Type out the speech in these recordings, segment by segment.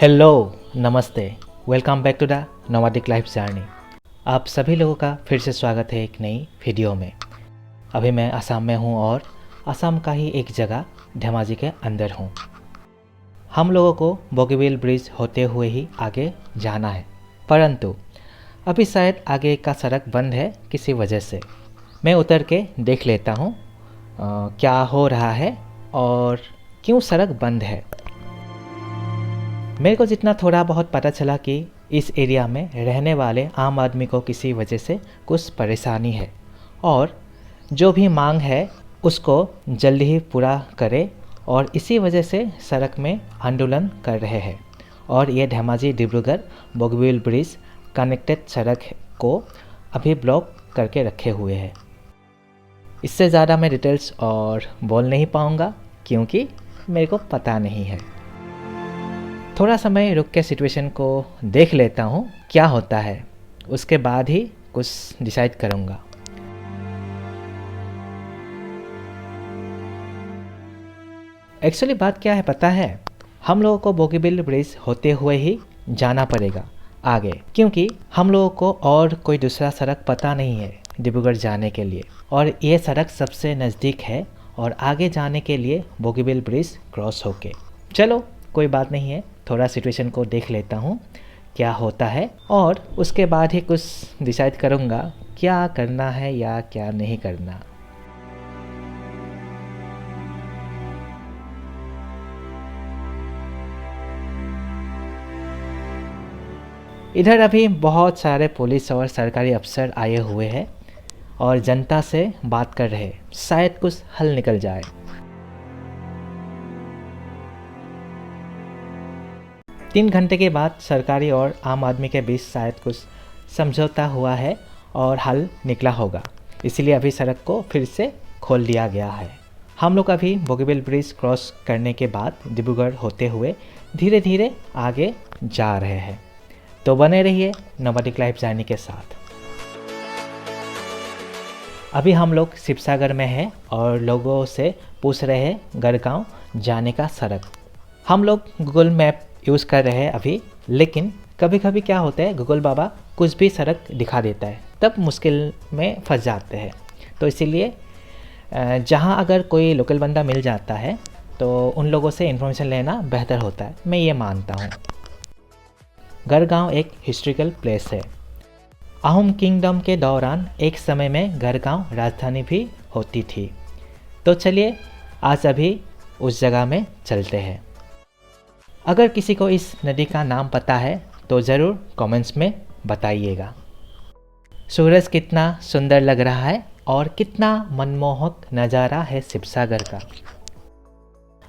Hello, नमस्ते। Welcome back to the nomadic life journey. आप सभी लोगों का फिर से स्वागत है एक नई वीडियो में। अभी मैं असम में हूँ और असम का ही एक जगह धेमाजी के अंदर हूँ। हम लोगों को बोगीबिल ब्रिज होते हुए ही आगे जाना है, परंतु अभी शायद आगे का सड़क बंद है किसी वजह से। मैं उतर के देख लेता हूँ क्या हो रहा है और क्यों सड़क बंद है। मेरे को जितना थोड़ा बहुत पता चला कि इस एरिया में रहने वाले आम आदमी को किसी वजह से कुछ परेशानी है और जो भी मांग है उसको जल्दी ही पूरा करे, और इसी वजह से सड़क में आंदोलन कर रहे हैं। और ये धेमाजी डिब्रूगढ़ बोगीबिल ब्रिज कनेक्टेड सड़क को अभी ब्लॉक करके रखे हुए हैं। इससे ज़्यादा मैं डिटेल्स और बोल नहीं पाऊँगा क्योंकि मेरे को पता नहीं है। थोड़ा समय रुक के सिचुएशन को देख लेता हूँ क्या होता है, उसके बाद ही कुछ डिसाइड करूँगा। एक्चुअली बात क्या है पता है, हम लोगों को बोगीबिल ब्रिज होते हुए ही जाना पड़ेगा आगे, क्योंकि हम लोगों को और कोई दूसरा सड़क पता नहीं है डिब्रूगढ़ जाने के लिए, और ये सड़क सबसे नज़दीक है और आगे जाने के लिए बोगीबिल ब्रिज क्रॉस होके। चलो कोई बात नहीं है, थोड़ा सिचुएशन को देख लेता हूँ क्या होता है और उसके बाद ही कुछ डिसाइड करूँगा क्या करना है या क्या नहीं करना। इधर अभी बहुत सारे पुलिस और सरकारी अफसर आए हुए हैं और जनता से बात कर रहे हैं, शायद कुछ हल निकल जाए। 3 घंटे के बाद सरकारी और आम आदमी के बीच शायद कुछ समझौता हुआ है और हल निकला होगा, इसीलिए अभी सड़क को फिर से खोल दिया गया है। हम लोग अभी बोगीबिल ब्रिज क्रॉस करने के बाद डिब्रूगढ़ होते हुए धीरे धीरे आगे जा रहे हैं। तो बने रहिए नोमैडिक लाइफ जर्नी के साथ। अभी हम लोग शिवसागर में हैं और लोगों से पूछ रहे हैं गढ़गांव जाने का सड़क। हम लोग गूगल मैप यूज़ कर रहे हैं अभी, लेकिन कभी कभी क्या होता है गूगल बाबा कुछ भी सड़क दिखा देता है, तब मुश्किल में फंस जाते हैं। तो इसीलिए जहाँ अगर कोई लोकल बंदा मिल जाता है तो उन लोगों से इन्फॉर्मेशन लेना बेहतर होता है, मैं ये मानता हूँ। गढ़गांव एक हिस्ट्रिकल प्लेस है। अहोम किंगडम के दौरान एक समय में गढ़गांव राजधानी भी होती थी। तो चलिए आज अभी उस जगह में चलते हैं। अगर किसी को इस नदी का नाम पता है तो ज़रूर कमेंट्स में बताइएगा। सूरज कितना सुंदर लग रहा है और कितना मनमोहक नज़ारा है शिवसागर का।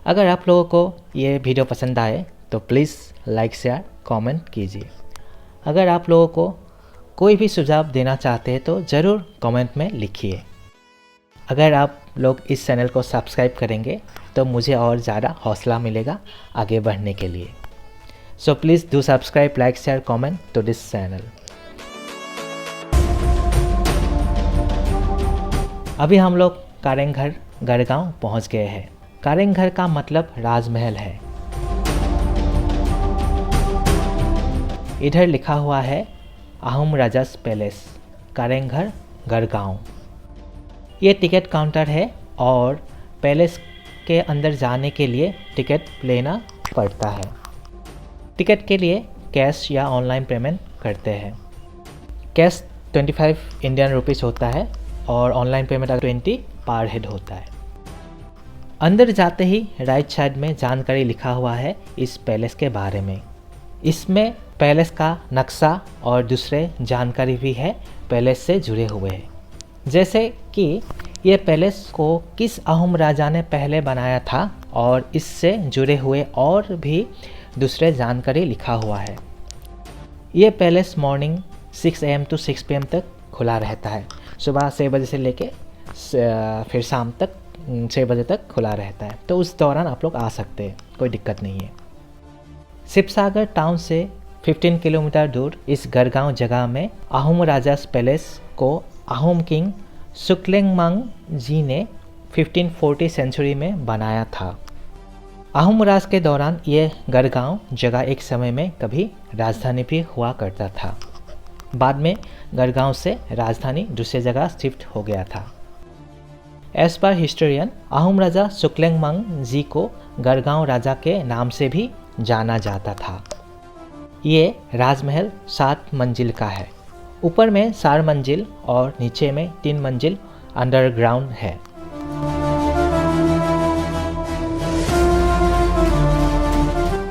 अगर आप लोगों को ये वीडियो पसंद आए तो प्लीज़ लाइक शेयर कमेंट कीजिए। अगर आप लोगों को कोई भी सुझाव देना चाहते हैं तो ज़रूर कमेंट में लिखिए। अगर आप लोग इस चैनल को सब्सक्राइब करेंगे तो मुझे और ज़्यादा हौसला मिलेगा आगे बढ़ने के लिए। So please do subscribe, like, share, comment to this channel. अभी हम लोग कारेंघर गढ़गांव पहुंच गए हैं। कारेंघर का मतलब राजमहल है। इधर लिखा हुआ है अहोम राजास पैलेस कारेंघर गढ़गांव। ये टिकट काउंटर है और पैलेस के अंदर जाने के लिए टिकट लेना पड़ता है। टिकट के लिए कैश या ऑनलाइन पेमेंट करते हैं। कैश 25 इंडियन रुपीस होता है और ऑनलाइन पेमेंट 20 पर हेड होता है। अंदर जाते ही राइट साइड में जानकारी लिखा हुआ है इस पैलेस के बारे में। इसमें पैलेस का नक्शा और दूसरे जानकारी भी है पैलेस से जुड़े हुए हैं, जैसे कि ये पैलेस को किस अहोम राजा ने पहले बनाया था और इससे जुड़े हुए और भी दूसरे जानकारी लिखा हुआ है। ये palace morning 6 AM to 6 PM तक खुला रहता है। सुबह 6 बजे से लेके फिर शाम तक 6 बजे तक खुला रहता है, तो उस दौरान आप लोग आ सकते हैं, कोई दिक्कत नहीं है। शिवसागर टाउन से 15 किलोमीटर दूर इस गढ़गांव जगह में अहोम राजास पैलेस को अहोम किंग सुक्लेंगमांग जी ने 1540 सेंचुरी में बनाया था। आहूम राज के दौरान ये गढ़गांव जगह एक समय में कभी राजधानी भी हुआ करता था। बाद में गढ़गांव से राजधानी दूसरी जगह शिफ्ट हो गया था। एज पर हिस्टोरियन, आहूम राजा सुक्लेंगमांग जी को गढ़गांव राजा के नाम से भी जाना जाता था। ये राजमहल 7 मंजिल का है। ऊपर में 4 मंजिल और नीचे में 3 मंजिल अंडरग्राउंड है।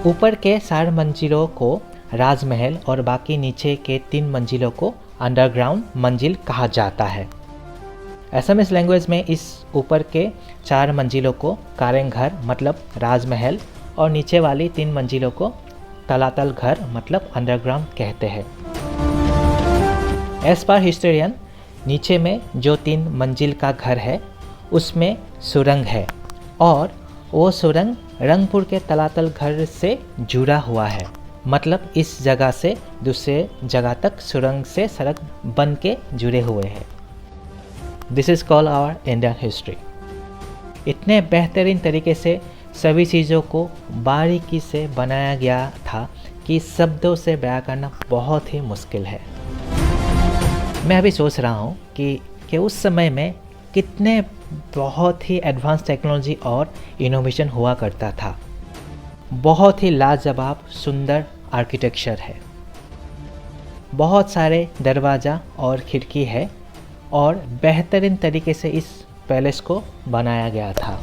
ऊपर के 4 मंजिलों को राजमहल और बाकी नीचे के 3 मंजिलों को अंडरग्राउंड मंजिल कहा जाता है। असमीज लैंग्वेज में इस ऊपर के 4 मंजिलों को कारेंघर मतलब राजमहल और नीचे वाली 3 मंजिलों को तलातल घर मतलब अंडरग्राउंड कहते हैं। एज पर हिस्टोरियन, नीचे में जो 3 मंजिल का घर है उसमें सुरंग है और वो सुरंग रंगपुर के तलातल घर से जुड़ा हुआ है। मतलब इस जगह से दूसरे जगह तक सुरंग से सड़क बन के जुड़े हुए हैं। This is called our Indian history. इतने बेहतरीन तरीके से सभी चीज़ों को बारीकी से बनाया गया था कि शब्दों से बयां करना बहुत ही मुश्किल है। मैं अभी सोच रहा हूँ कि उस समय में कितने बहुत ही एडवांस टेक्नोलॉजी और इनोवेशन हुआ करता था। बहुत ही लाजवाब सुंदर आर्किटेक्चर है। बहुत सारे दरवाज़ा और खिड़की है और बेहतरीन तरीके से इस पैलेस को बनाया गया था।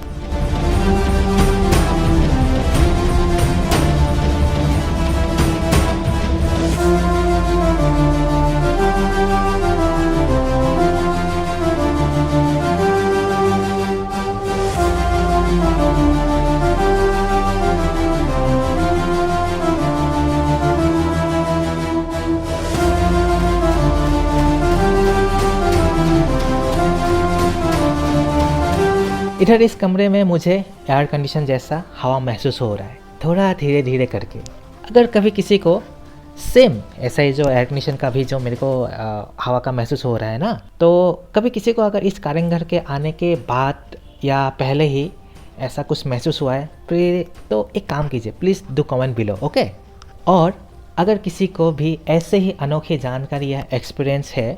इधर इस कमरे में मुझे एयर कंडीशन जैसा हवा महसूस हो रहा है, थोड़ा धीरे धीरे करके। अगर कभी किसी को सेम ऐसा ही जो एयर कंडीशन का भी जो मेरे को हवा का महसूस हो रहा है ना, तो कभी किसी को अगर इस कारेंघर के आने के बाद या पहले ही ऐसा कुछ महसूस हुआ है फिर तो एक काम कीजिए, please do comment below, okay. और अगर किसी को भी ऐसे ही अनोखी जानकारी या एक्सपीरियंस है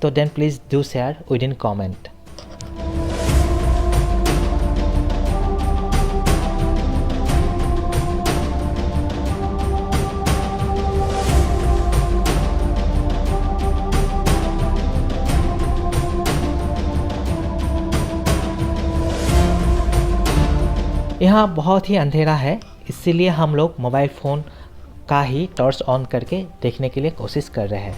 तो then please do share with in comment. यहाँ बहुत ही अंधेरा है, इसीलिए हम लोग मोबाइल फ़ोन का ही टॉर्च ऑन करके देखने के लिए कोशिश कर रहे हैं।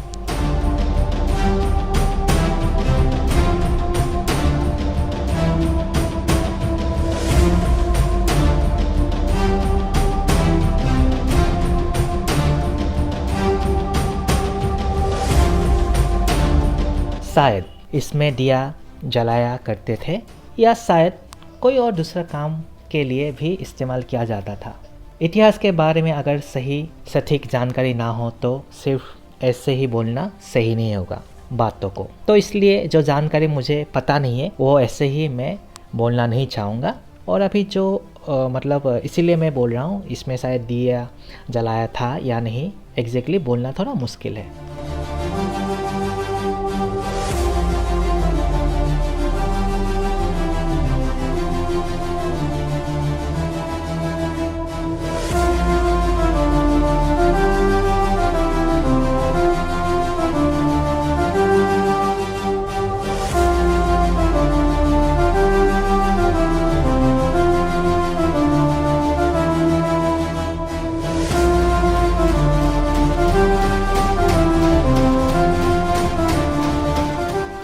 शायद इसमें दिया जलाया करते थे या शायद कोई और दूसरा काम के लिए भी इस्तेमाल किया जाता था। इतिहास के बारे में अगर सही सटीक जानकारी ना हो तो सिर्फ ऐसे ही बोलना सही नहीं होगा बातों को। तो इसलिए जो जानकारी मुझे पता नहीं है वो ऐसे ही मैं बोलना नहीं चाहूँगा। और अभी जो मतलब इसीलिए मैं बोल रहा हूँ, इसमें शायद दिया जलाया था या नहीं एग्जैक्टली बोलना थोड़ा मुश्किल है।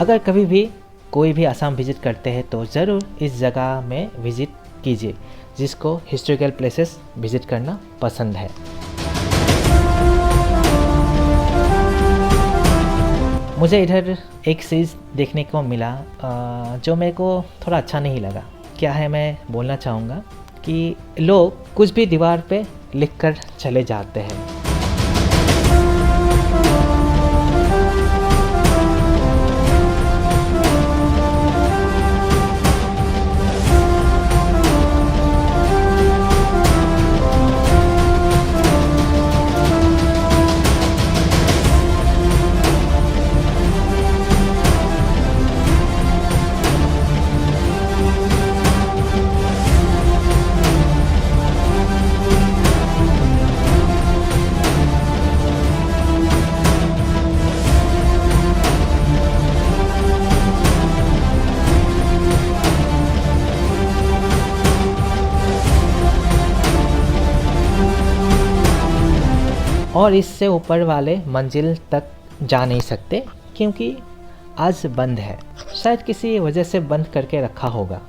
अगर कभी भी कोई भी असम विज़िट करते हैं तो ज़रूर इस जगह में विज़िट कीजिए जिसको हिस्टोरिकल प्लेसेस विज़िट करना पसंद है। मुझे इधर एक चीज़ देखने को मिला जो मेरे को थोड़ा अच्छा नहीं लगा। क्या है, मैं बोलना चाहूँगा कि लोग कुछ भी दीवार पे लिख कर चले जाते हैं। और इससे ऊपर वाले मंजिल तक जा नहीं सकते क्योंकि आज बंद है, शायद किसी वजह से बंद करके रखा होगा।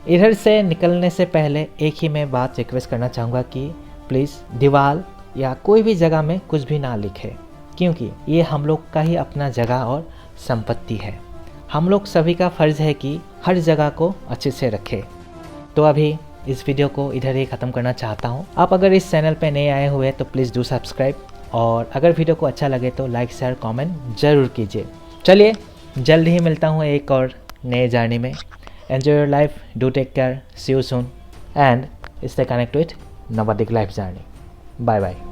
इधर से निकलने से पहले एक ही मैं बात रिक्वेस्ट करना चाहूँगा कि प्लीज़ दीवार या कोई भी जगह में कुछ भी ना लिखे, क्योंकि ये हम लोग का ही अपना जगह और संपत्ति है। हम लोग सभी का फ़र्ज़ है कि हर जगह को अच्छे से रखें। तो अभी इस वीडियो को इधर ही ख़त्म करना चाहता हूँ। आप अगर इस चैनल पे नए आए हुए तो प्लीज़ डू सब्सक्राइब, और अगर वीडियो को अच्छा लगे तो लाइक शेयर कमेंट ज़रूर कीजिए। चलिए जल्द ही मिलता हूँ एक और नए जर्नी में। Enjoy your life, do take care, see you soon and stay connect with नवोदित लाइफ जर्नी। Bye bye.